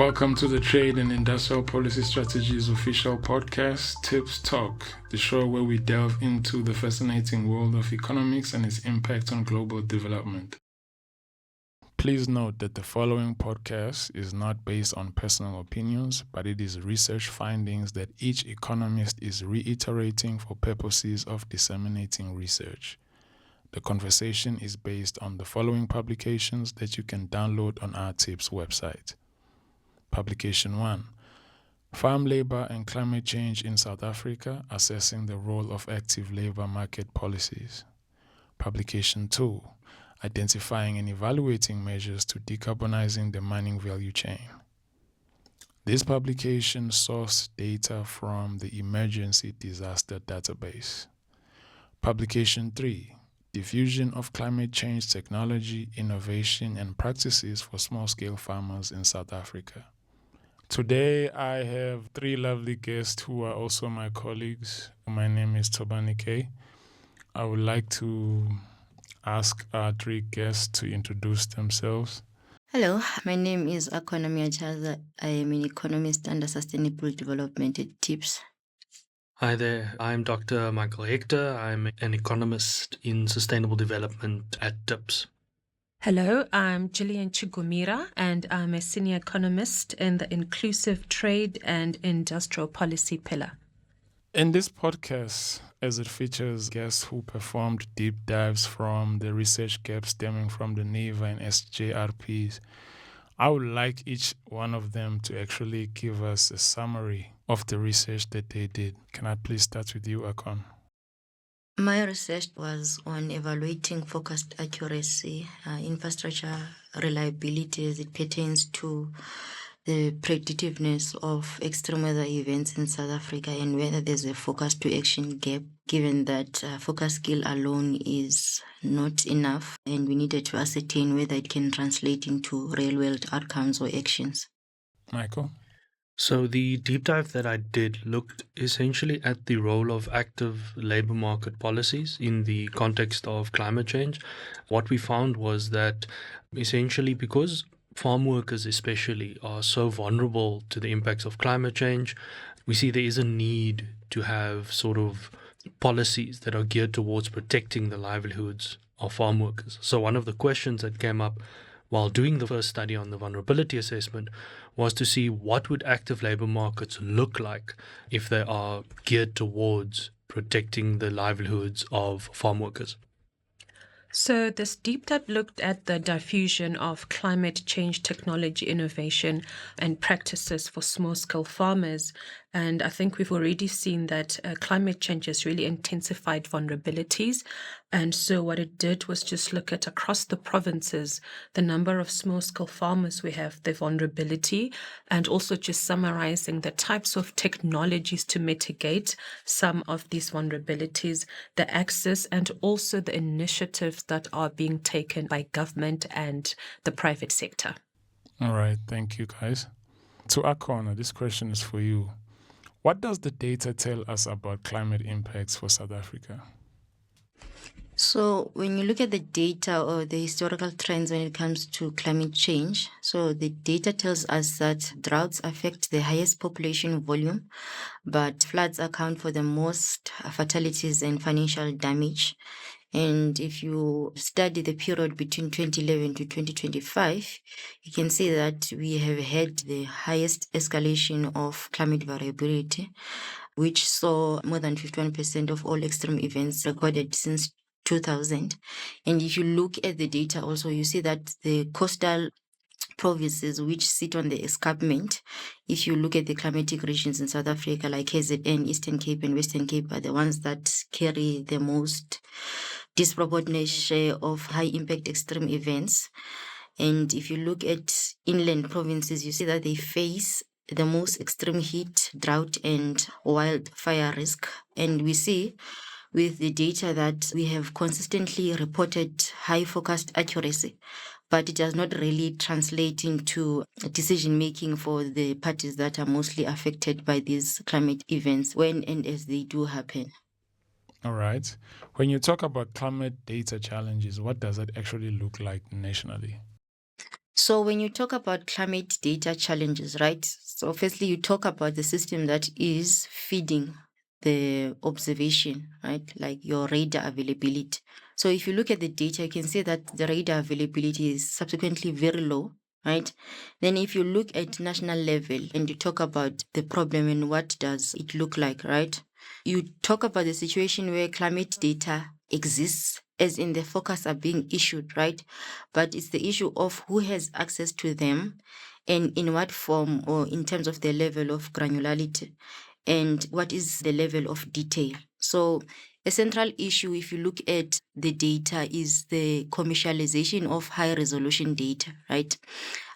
Welcome to the Trade and Industrial Policy Strategies official podcast, Tips Talk, the show where we delve into the fascinating world of economics and its impact on global development. Please note that the following podcast is not based on personal opinions, but it is research findings that each economist is reiterating for purposes of disseminating research. The conversation is based on the following publications that you can download on our TIPS website. Publication 1. Farm Labor and Climate Change in South Africa, Assessing the Role of Active Labor Market Policies. Publication 2. Identifying and Evaluating Measures to Decarbonizing the Mining Value Chain. This publication sourced data from the Emergency Disaster Database. Publication 3. Diffusion of Climate Change Technology, Innovation and Practices for Small-Scale Farmers in South Africa. Today, I have three lovely guests who are also my colleagues. My name is Thobani Kay. I would like to ask our three guests to introduce themselves. Hello, my name is Akhona Myataza. I am an economist under sustainable development at TIPS. Hi there, I'm Dr. Michael Hector. I'm an economist in sustainable development at TIPS. Hello, I'm Gillian Chigumira, and I'm a senior economist in the Inclusive Trade and Industrial Policy pillar. In this podcast, as it features guests who performed deep dives from the research gaps stemming from the NEVA and SJRPs, I would like each one of them to actually give us a summary of the research that they did. Can I please start with you, Akhona? My research was on evaluating forecast accuracy, infrastructure reliability as it pertains to the predictiveness of extreme weather events in South Africa and whether there's a forecast to action gap, given that forecast skill alone is not enough and we needed to ascertain whether it can translate into real-world outcomes or actions. Michael? So the deep dive that I did looked essentially at the role of active labor market policies in the context of climate change. What we found was that essentially because farm workers especially are so vulnerable to the impacts of climate change, we see there is a need to have sort of policies that are geared towards protecting the livelihoods of farm workers. So one of the questions that came up while doing the first study on the vulnerability assessment was to see what would active labor markets look like if they are geared towards protecting the livelihoods of farm workers. So this deep dive looked at the diffusion of climate change technology innovation and practices for small-scale farmers. And I think we've already seen that climate change has really intensified vulnerabilities. And so what it did was just look at across the provinces, the number of small-scale farmers we have, their vulnerability, and also just summarizing the types of technologies to mitigate some of these vulnerabilities, the access, and also the initiatives that are being taken by government and the private sector. All right, thank you, guys. To Akhona, this question is for you. What does the data tell us about climate impacts for South Africa? So when you look at the data or the historical trends when it comes to climate change, so the data tells us that droughts affect the highest population volume, but floods account for the most fatalities and financial damage. And if you study the period between 2011 to 2025, you can see that we have had the highest escalation of climate variability, which saw more than 51% of all extreme events recorded since 2000. And if you look at the data also, you see that the coastal provinces which sit on the escarpment, if you look at the climatic regions in South Africa like KZN, Eastern Cape and Western Cape are the ones that carry the most disproportionate share of high impact extreme events. And if you look at inland provinces, you see that they face the most extreme heat, drought and wildfire risk. And we see with the data that we have consistently reported high forecast accuracy, but it does not really translate into decision making for the parties that are mostly affected by these climate events when and as they do happen. All right. When you talk about climate data challenges, what does it actually look like nationally? So when you talk about climate data challenges, right? So firstly, you talk about the system that is feeding the observation, right? Like your radar availability. So if you look at the data, you can see that the radar availability is subsequently very low, right? Then if you look at national level and you talk about the problem and what does it look like, right? You talk about the situation where climate data exists, as in the forecasts are being issued, right? But it's the issue of who has access to them and in what form, or in terms of the level of granularity and what is the level of detail. So a central issue, if you look at the data, is the commercialization of high resolution data, right?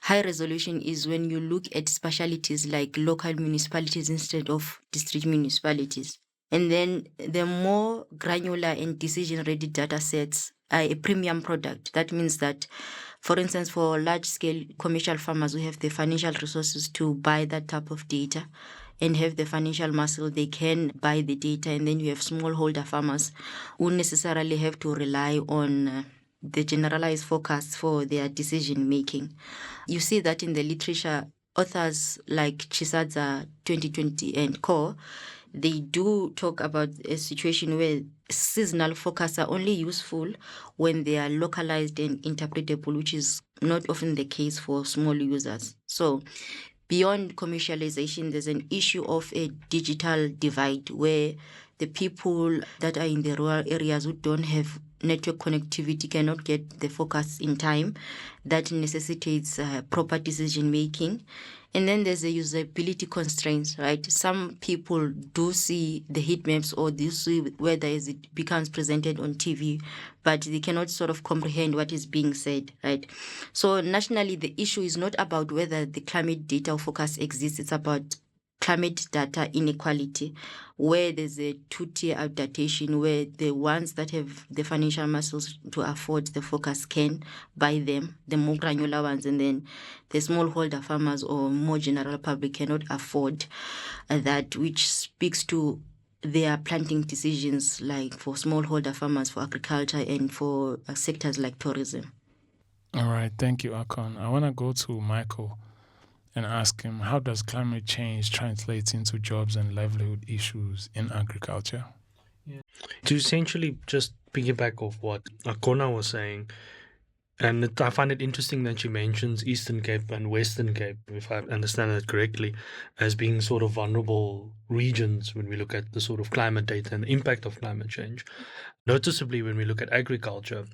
High resolution is when you look at specialities like local municipalities instead of district municipalities. And then the more granular and decision ready data sets are a premium product. That means that, for instance, for large scale commercial farmers who have the financial resources to buy that type of data and have the financial muscle, they can buy the data. And then you have smallholder farmers who necessarily have to rely on the generalized forecasts for their decision making. You see that in the literature, authors like Chisadza 2020 and co, they do talk about a situation where seasonal forecasts are only useful when they are localized and interpretable, which is not often the case for small users. So beyond commercialization, there's an issue of a digital divide where the people that are in the rural areas who don't have network connectivity cannot get the forecasts in time. That necessitates proper decision making. And then there's the usability constraints, right? Some people do see the heat maps or do see weather as it becomes presented on TV, but they cannot sort of comprehend what is being said, right? So nationally, the issue is not about whether the climate data or forecast exists. It's about climate data inequality, where there's a two-tier adaptation, where the ones that have the financial muscles to afford the forecast can buy them, the more granular ones, and then the smallholder farmers or more general public cannot afford that, which speaks to their planting decisions, like for smallholder farmers, for agriculture, and for sectors like tourism. All right, thank you, Akon. I want to go to Michael and ask him, how does climate change translate into jobs and livelihood issues in agriculture? To essentially just piggyback off what Akhona was saying, and I find it interesting that she mentions Eastern Cape and Western Cape, if I understand that correctly, as being sort of vulnerable regions when we look at the sort of climate data and the impact of climate change. Noticeably, when we look at agriculture,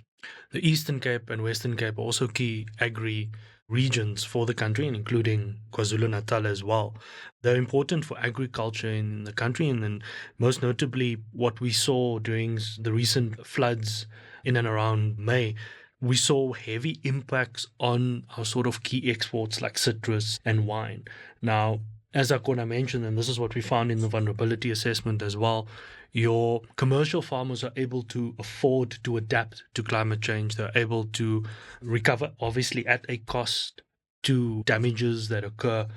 the Eastern Cape and Western Cape are also key agri regions for the country, and including KwaZulu-Natal as well. They're important for agriculture in the country, and then most notably what we saw during the recent floods in and around May, we saw heavy impacts on our sort of key exports like citrus and wine. Now, as Akhona mentioned, and this is what we found in the vulnerability assessment as well, your commercial farmers are able to afford to adapt to climate change. They're able to recover, obviously, at a cost to damages that occur,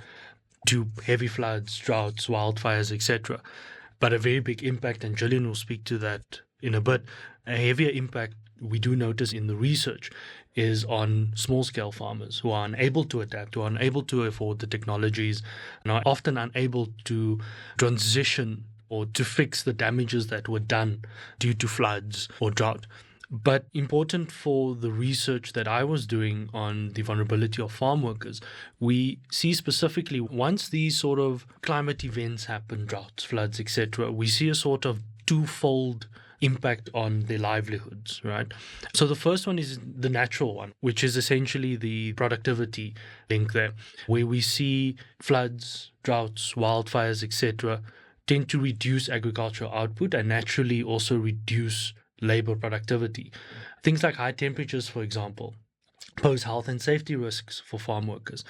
to heavy floods, droughts, wildfires, etc. But a very big impact, and Gillian will speak to that in a bit, a heavier impact we do notice in the research is on small-scale farmers who are unable to adapt, who are unable to afford the technologies, and are often unable to transition or to fix the damages that were done due to floods or drought. But important for the research that I was doing on the vulnerability of farm workers, we see specifically once these sort of climate events happen, droughts, floods, etc., we see a sort of twofold impact on their livelihoods, right? So the first one is the natural one, which is essentially the productivity link there, where we see floods, droughts, wildfires, etc., tend to reduce agricultural output and naturally also reduce labor productivity. Things like high temperatures, for example, pose health and safety risks for farm workers.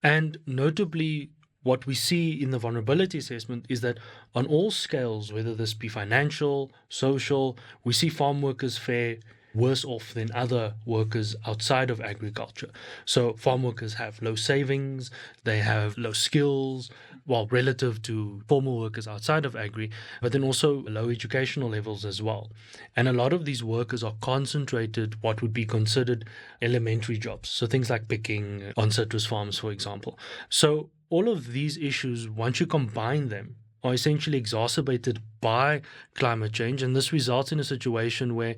And notably, what we see in the vulnerability assessment is that on all scales, whether this be financial, social, we see farm workers fare worse off than other workers outside of agriculture. So farm workers have low savings, they have low skills, relative to formal workers outside of agri, but then also low educational levels as well. And a lot of these workers are concentrated what would be considered elementary jobs. So things like picking on citrus farms, for example. So all of these issues, once you combine them, are essentially exacerbated by climate change. And this results in a situation where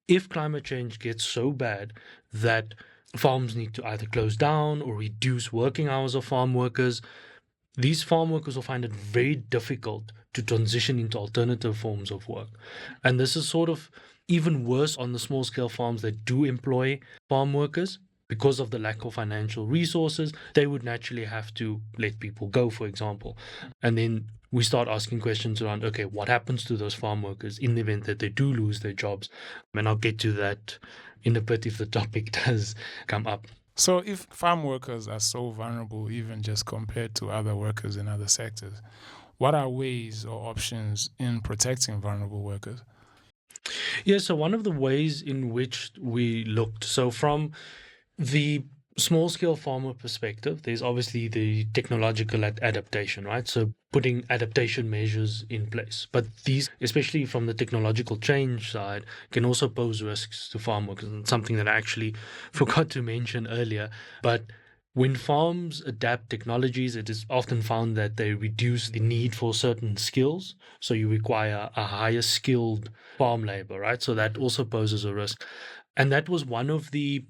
if climate change gets so bad that farms need to either close down or reduce working hours of farm workers, these farm workers will find it very difficult to transition into alternative forms of work. And this is sort of even worse on the small scale farms that do employ farm workers. Because of the lack of financial resources, they would naturally have to let people go, for example. And then we start asking questions around, okay, what happens to those farm workers in the event that they do lose their jobs? And I'll get to that in a bit if the topic does come up. So if farm workers are so vulnerable, even just compared to other workers in other sectors, what are ways or options in protecting vulnerable workers? Yeah, so one of the ways in which we looked, so from the small scale farmer perspective, there's obviously the technological adaptation, right? So putting adaptation measures in place. But these, especially from the technological change side, can also pose risks to farm workers. And something that I actually forgot to mention earlier. But when farms adapt technologies, it is often found that they reduce the need for certain skills. So you require a higher skilled farm labor, right? So that also poses a risk. And that was one of the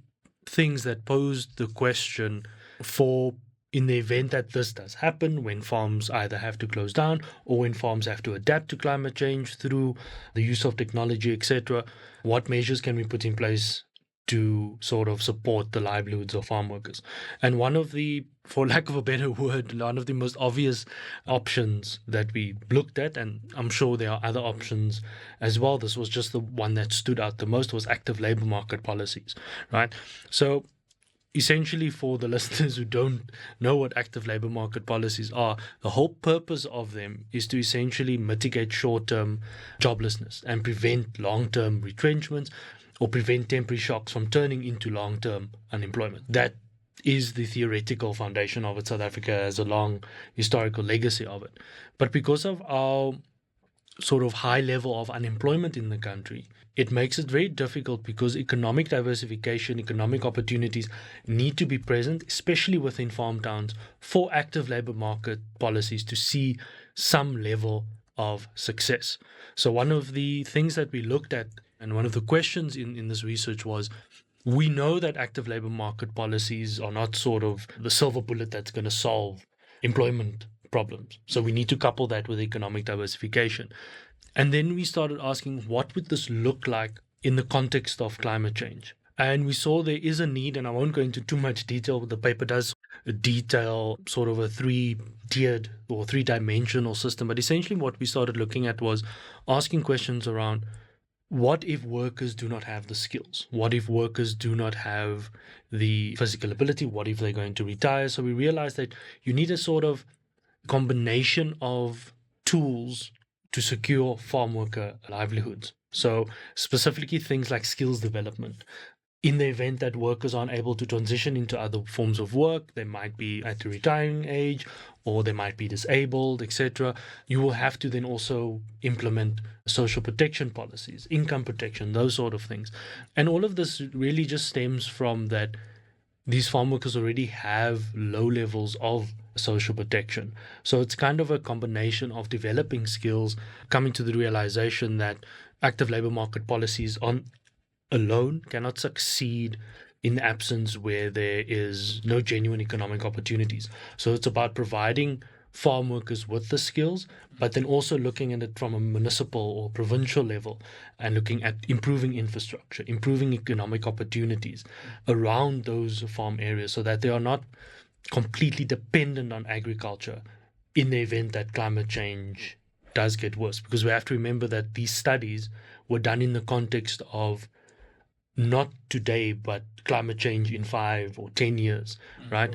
things that posed the question for, in the event that this does happen, when farms either have to close down or when farms have to adapt to climate change through the use of technology, etc., what measures can we put in place to sort of support the livelihoods of farm workers? And one of the, for lack of a better word, one of the most obvious options that we looked at, and I'm sure there are other options as well, this was just the one that stood out the most, was active labor market policies, right? So essentially, for the listeners who don't know what active labor market policies are, the whole purpose of them is to essentially mitigate short-term joblessness and prevent long-term retrenchments, or prevent temporary shocks from turning into long-term unemployment. That is the theoretical foundation of it. South Africa has a long historical legacy of it. But because of our sort of high level of unemployment in the country, it makes it very difficult, because economic diversification, economic opportunities need to be present, especially within farm towns, for active labor market policies to see some level of success. So one of the things that we looked at, and one of the questions in this research was, we know that active labor market policies are not sort of the silver bullet that's going to solve employment problems. So we need to couple that with economic diversification. And then we started asking, what would this look like in the context of climate change? And we saw there is a need, and I won't go into too much detail, but the paper does detail sort of a three-tiered or three-dimensional system. But essentially what we started looking at was asking questions around, what if workers do not have the skills? What if workers do not have the physical ability? What if they're going to retire? So we realized that you need a sort of combination of tools to secure farm worker livelihoods. So specifically things like skills development. In the event that workers aren't able to transition into other forms of work, they might be at the retiring age, or they might be disabled, etc. You will have to then also implement social protection policies, income protection, those sort of things. And all of this really just stems from that these farm workers already have low levels of social protection. So it's kind of a combination of developing skills, coming to the realization that active labor market policies alone cannot succeed in the absence where there is no genuine economic opportunities. So it's about providing farm workers with the skills, but then also looking at it from a municipal or provincial level and looking at improving infrastructure, improving economic opportunities around those farm areas so that they are not completely dependent on agriculture in the event that climate change does get worse. Because we have to remember that these studies were done in the context of not today, but climate change in 5 or 10 years, right?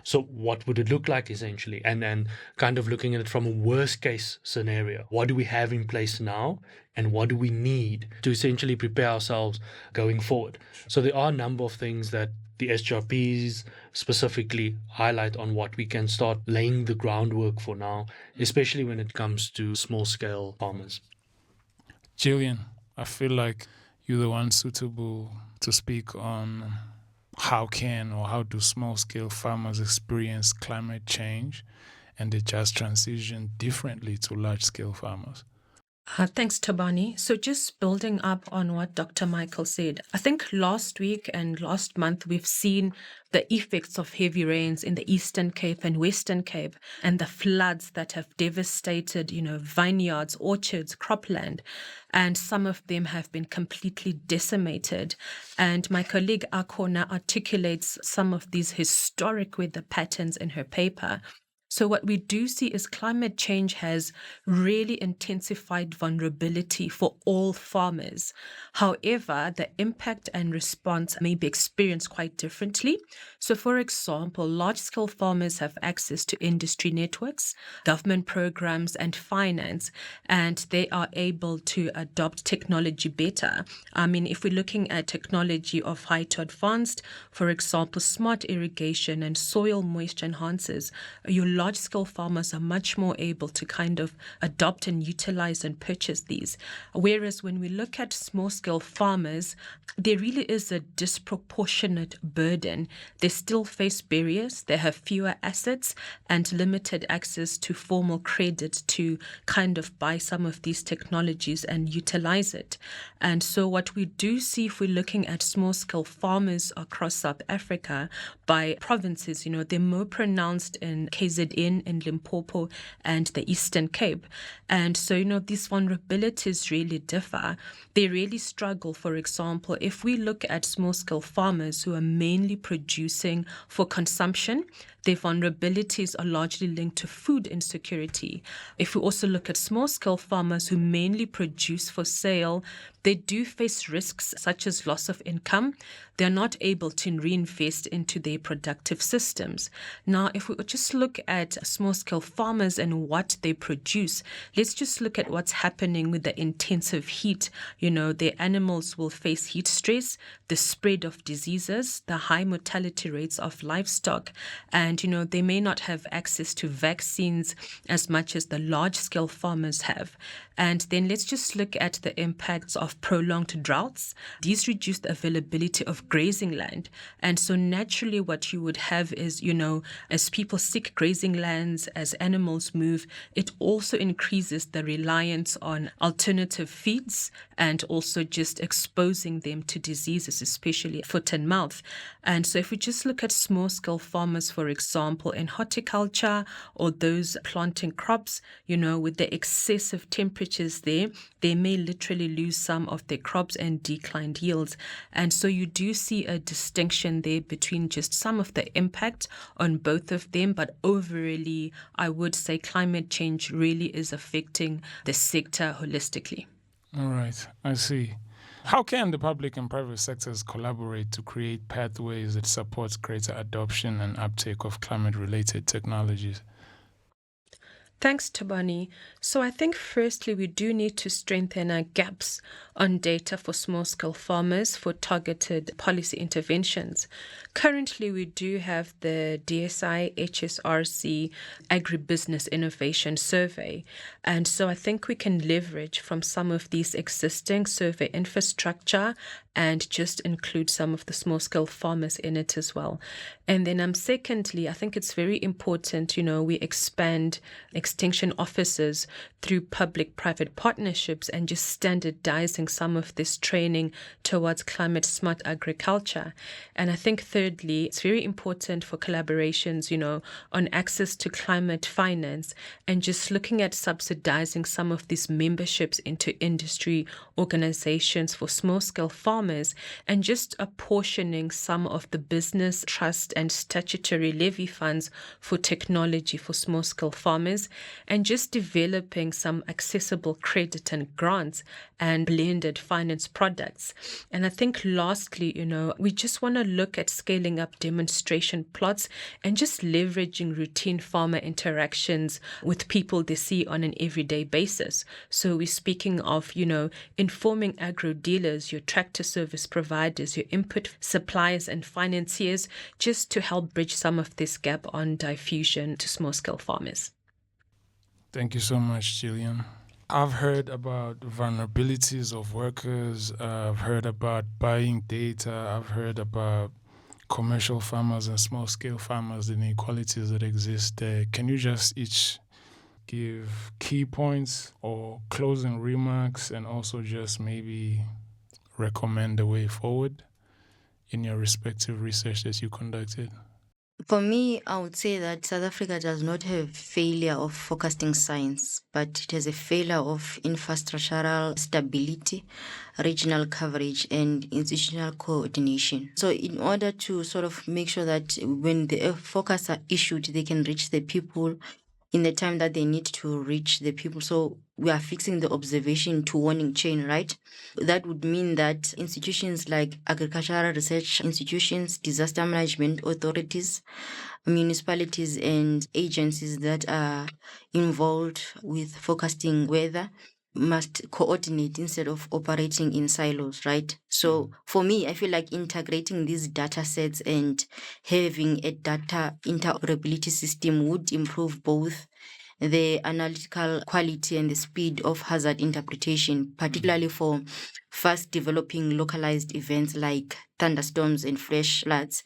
So what would it look like essentially? And kind of looking at it from a worst case scenario. What do we have in place now? And what do we need to essentially prepare ourselves going forward? So there are a number of things that the SGRPs specifically highlight on what we can start laying the groundwork for now, especially when it comes to small scale farmers. Gillian, I feel like you're the one suitable to speak on how do small-scale farmers experience climate change and the just transition differently to large-scale farmers. Thanks, Thobani. So just building up on what Dr. Michael said, I think last week and last month we've seen the effects of heavy rains in the Eastern Cape and Western Cape and the floods that have devastated, vineyards, orchards, cropland, and some of them have been completely decimated. And my colleague Akhona articulates some of these historic weather patterns in her paper. So what we do see is climate change has really intensified vulnerability for all farmers. However, the impact and response may be experienced quite differently. So for example, large-scale farmers have access to industry networks, government programs, and finance, and they are able to adopt technology better. I mean, if we're looking at technology of high to advanced, for example, smart irrigation and soil moisture enhancers, your large-scale farmers are much more able to kind of adopt and utilize and purchase these. Whereas when we look at small-scale farmers, there really is a disproportionate burden. They still face barriers. They have fewer assets and limited access to formal credit to kind of buy some of these technologies and utilize it. And so what we do see if we're looking at small-scale farmers across South Africa by provinces, they're more pronounced in KZN, in Limpopo and the Eastern Cape. And so, these vulnerabilities really differ. They really struggle. For example, if we look at small-scale farmers who are mainly producing for consumption, their vulnerabilities are largely linked to food insecurity. If we also look at small-scale farmers who mainly produce for sale, they do face risks such as loss of income. They're not able to reinvest into their productive systems. Now, if we just look at small-scale farmers and what they produce, let's just look at what's happening with the intensive heat. Their animals will face heat stress, the spread of diseases, the high mortality rates of livestock, and, they may not have access to vaccines as much as the large-scale farmers have. And then let's just look at the impacts of prolonged droughts. These reduce the availability of grazing land. And so naturally what you would have is, as people seek grazing lands, as animals move, it also increases the reliance on alternative feeds and also just exposing them to diseases, especially foot and mouth. And so if we just look at small-scale farmers, for example, in horticulture or those planting crops, with the excessive temperatures there, they may literally lose some of their crops and declined yields. And so you do see a distinction there between just some of the impact on both of them. But overall, I would say climate change really is affecting the sector holistically. All right, I see. How can the public and private sectors collaborate to create pathways that support greater adoption and uptake of climate-related technologies? Thanks, Thobani. So I think firstly, we do need to strengthen our gaps on data for small-scale farmers for targeted policy interventions. Currently, we do have the DSI HSRC Agribusiness Innovation Survey. And so I think we can leverage from some of these existing survey infrastructure and just include some of the small-scale farmers in it as well. And then secondly, I think it's very important, we expand extension offices through public-private partnerships and just standardizing some of this training towards climate-smart agriculture. And I think thirdly, it's very important for collaborations, on access to climate finance and just looking at subsidizing some of these memberships into industry organizations for small-scale farmers and just apportioning some of the business, trust, and statutory levy funds for technology for small-scale farmers and just developing some accessible credit and grants and blended finance products. And I think lastly, we just want to look at scaling up demonstration plots and just leveraging routine farmer interactions with people they see on an everyday basis. So we're speaking of, informing agro dealers, your tractor service providers, your input suppliers and financiers, just to help bridge some of this gap on diffusion to small-scale farmers. Thank you so much, Gillian. I've heard about vulnerabilities of workers. I've heard about buying data. I've heard about commercial farmers and small-scale farmers, the inequalities that exist there. Can you just each give key points or closing remarks, and also just maybe recommend a way forward in your respective research that you conducted? For me, I would say that South Africa does not have failure of forecasting science, but it has a failure of infrastructural stability, regional coverage, and institutional coordination. So in order to sort of make sure that when the forecasts are issued, they can reach the people in the time that they need to reach the people. So we are fixing the observation to warning chain, right? That would mean that institutions like agricultural research institutions, disaster management authorities, municipalities, and agencies that are involved with forecasting weather must coordinate instead of operating in silos, right? So for me, I feel like integrating these data sets and having a data interoperability system would improve both the analytical quality and the speed of hazard interpretation, particularly for fast developing localized events like thunderstorms and flash floods.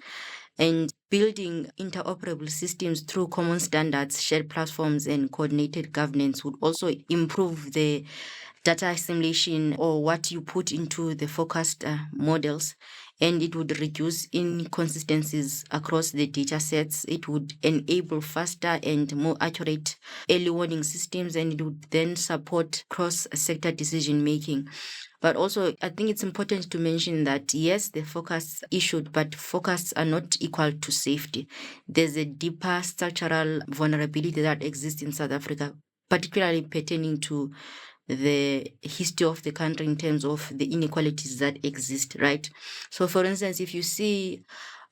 And building interoperable systems through common standards, shared platforms, and coordinated governance would also improve the data assimilation or what you put into the forecast models, and it would reduce inconsistencies across the data sets. It would enable faster and more accurate early warning systems, and it would then support cross-sector decision making. But also, I think it's important to mention that, yes, the forecasts issued, but forecasts are not equal to safety. There's a deeper structural vulnerability that exists in South Africa, particularly pertaining to the history of the country in terms of the inequalities that exist, right? So, for instance, if you see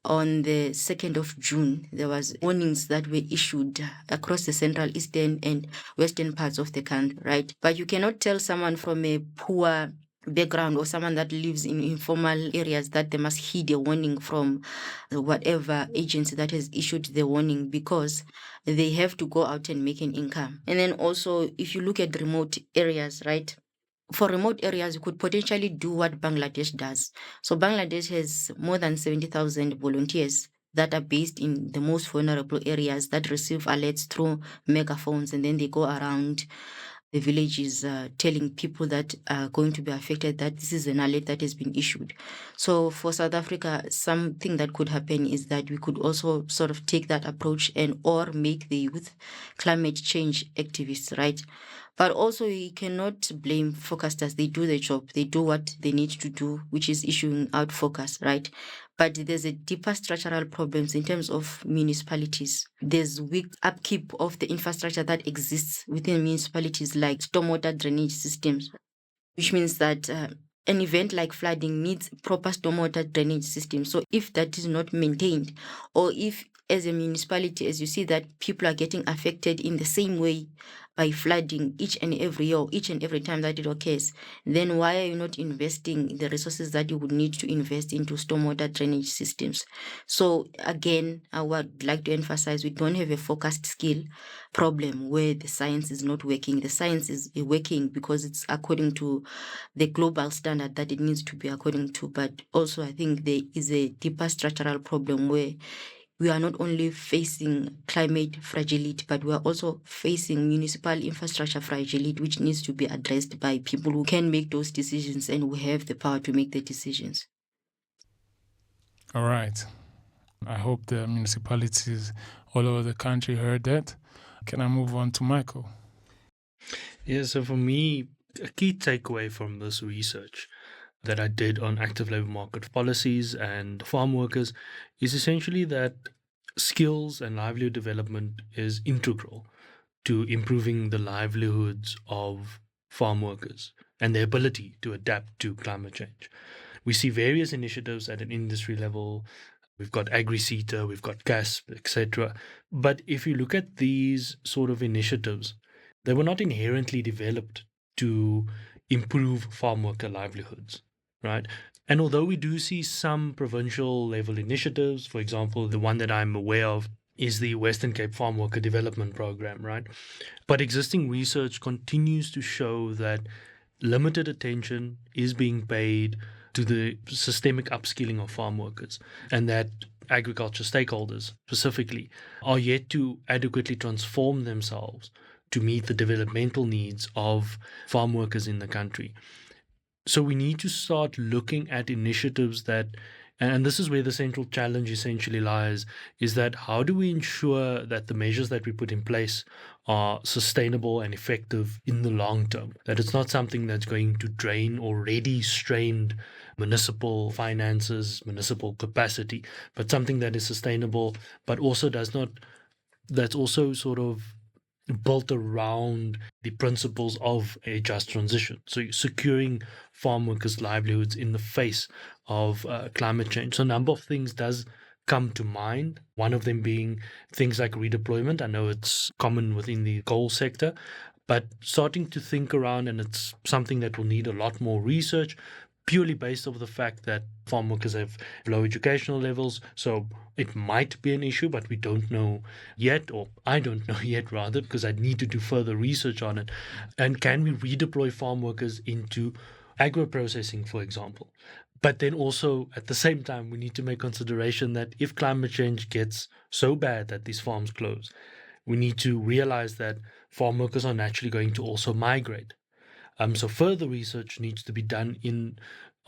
on the 2nd of June, there was warnings that were issued across the central, eastern, and western parts of the country, right? But you cannot tell someone from a poor background or someone that lives in informal areas that they must heed a warning from whatever agency that has issued the warning, because they have to go out and make an income. And then also, if you look at remote areas, right? For remote areas, you could potentially do what Bangladesh does. So Bangladesh has more than 70,000 volunteers that are based in the most vulnerable areas that receive alerts through megaphones, and then they go around the villages telling people that are going to be affected that this is an alert that has been issued. So for South Africa, something that could happen is that we could also sort of take that approach and or make the youth climate change activists, right? But also, we cannot blame forecasters. They do their job. They do what they need to do, which is issuing out forecasts, right? But there's a deeper structural problems in terms of municipalities. There's weak upkeep of the infrastructure that exists within municipalities, like stormwater drainage systems, which means that an event like flooding needs proper stormwater drainage system. So if that is not maintained, or if as a municipality, as you see that people are getting affected in the same way by flooding each and every year, each and every time that it occurs, then why are you not investing the resources that you would need to invest into stormwater drainage systems? So again, I would like to emphasize, we don't have a forecast skill problem where the science is not working. The science is working because it's according to the global standard that it needs to be according to. But also, I think there is a deeper structural problem where we are not only facing climate fragility, but we are also facing municipal infrastructure fragility, which needs to be addressed by people who can make those decisions and who have the power to make the decisions. All right. I hope the municipalities all over the country heard that. Can I move on to Michael? Yeah, so for me, a key takeaway from this research that I did on active labor market policies and farm workers is essentially that skills and livelihood development is integral to improving the livelihoods of farm workers and their ability to adapt to climate change. We see various initiatives at an industry level. We've got AgriSETA, we've got GASP, etc. But if you look at these sort of initiatives, they were not inherently developed to improve farm worker livelihoods, right? And although we do see some provincial level initiatives, for example, the one that I'm aware of is the Western Cape Farm Worker Development Program, right? But existing research continues to show that limited attention is being paid to the systemic upskilling of farm workers, and that agriculture stakeholders specifically are yet to adequately transform themselves to meet the developmental needs of farm workers in the country. So we need to start looking at initiatives that, and this is where the central challenge essentially lies, is that how do we ensure that the measures that we put in place are sustainable and effective in the long term? That it's not something that's going to drain already strained municipal finances, municipal capacity, but something that is sustainable, but also that's also sort of built around the principles of a just transition. So you're securing farm workers' livelihoods in the face of climate change. So a number of things does come to mind, one of them being things like redeployment. I know it's common within the coal sector, but starting to think around, and it's something that will need a lot more research, purely based off the fact that farm workers have low educational levels. So it might be an issue, but we don't know yet, or I don't know yet rather, because I need to do further research on it. And can we redeploy farm workers into agro-processing, for example? But then also at the same time, we need to make consideration that if climate change gets so bad that these farms close, we need to realize that farm workers are naturally going to also migrate. So further research needs to be done in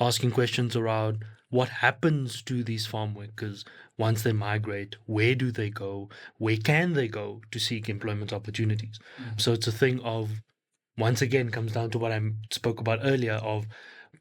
asking questions around what happens to these farm workers once they migrate, where do they go, where can they go to seek employment opportunities. So it's a thing of, once again, comes down to what I spoke about earlier of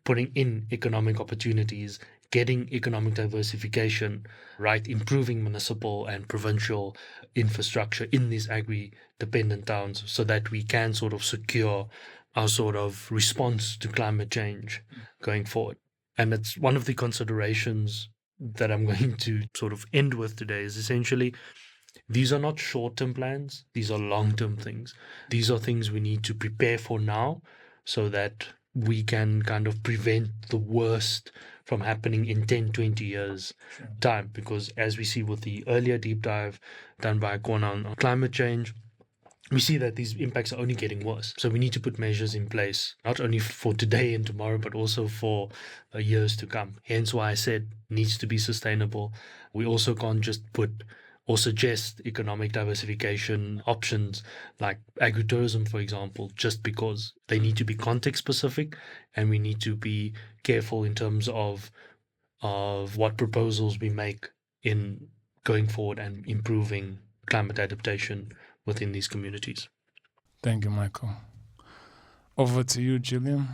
putting in economic opportunities, getting economic diversification, right, improving municipal and provincial infrastructure in these agri-dependent towns so that we can sort of secure our sort of response to climate change going forward. And it's one of the considerations that I'm going to sort of end with today is essentially these are not short-term plans, these are long-term things. These are things we need to prepare for now so that we can kind of prevent the worst from happening in 10, 20 years time. Because as we see with the earlier deep dive done by Akhona on climate change, we see that these impacts are only getting worse. So we need to put measures in place, not only for today and tomorrow, but also for years to come. Hence why I said it needs to be sustainable. We also can't just put or suggest economic diversification options like agritourism, for example, just because they need to be context specific, and we need to be careful in terms of what proposals we make in going forward and improving climate adaptation within these communities. Thank you, Michael. Over to you, Gillian.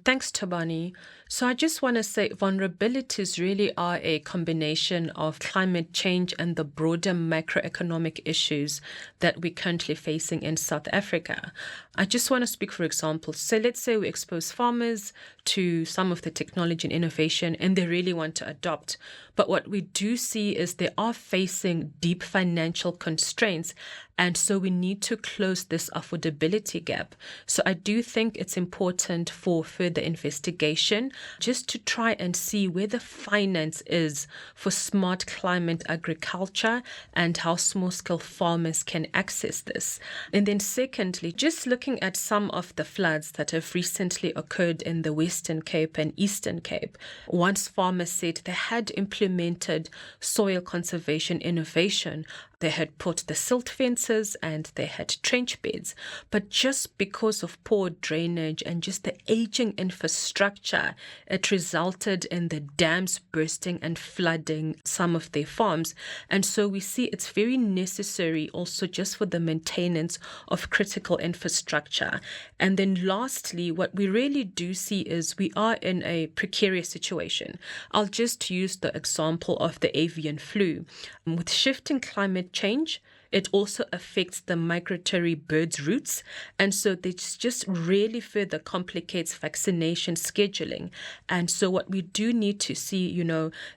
Thanks, Thobani. So I just want to say vulnerabilities really are a combination of climate change and the broader macroeconomic issues that we're currently facing in South Africa. I just want to speak, for example, so let's say we expose farmers to some of the technology and innovation and they really want to adopt. But what we do see is they are facing deep financial constraints. And so we need to close this affordability gap. So I do think it's important for further investigation just to try and see where the finance is for smart climate agriculture and how small-scale farmers can access this. And then secondly, just looking at some of the floods that have recently occurred in the Western Cape and Eastern Cape. Once farmers said they had implemented soil conservation innovation, they had put the silt fences and they had trench beds. But just because of poor drainage and just the aging infrastructure, it resulted in the dams bursting and flooding some of their farms. And so we see it's very necessary also just for the maintenance of critical infrastructure. And then lastly, what we really do see is we are in a precarious situation. I'll just use the example of the avian flu. With shifting climate change, It also affects the migratory birds' routes. And so this just really further complicates vaccination scheduling. And so what we do need to see,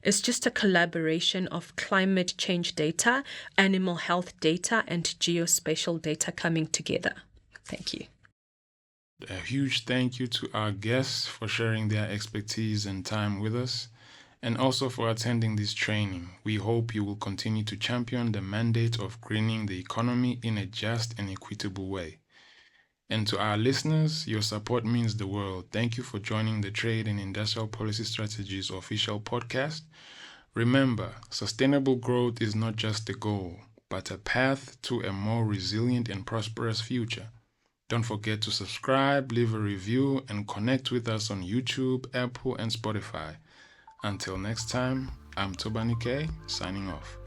is just a collaboration of climate change data, animal health data, and geospatial data coming together. Thank you. A huge thank you to our guests for sharing their expertise and time with us, and also for attending this training. We hope you will continue to champion the mandate of greening the economy in a just and equitable way. And to our listeners, your support means the world. Thank you for joining the Trade and Industrial Policy Strategies official podcast. Remember, sustainable growth is not just a goal, but a path to a more resilient and prosperous future. Don't forget to subscribe, leave a review, and connect with us on YouTube, Apple, and Spotify. Until next time, I'm Thobani Kay, signing off.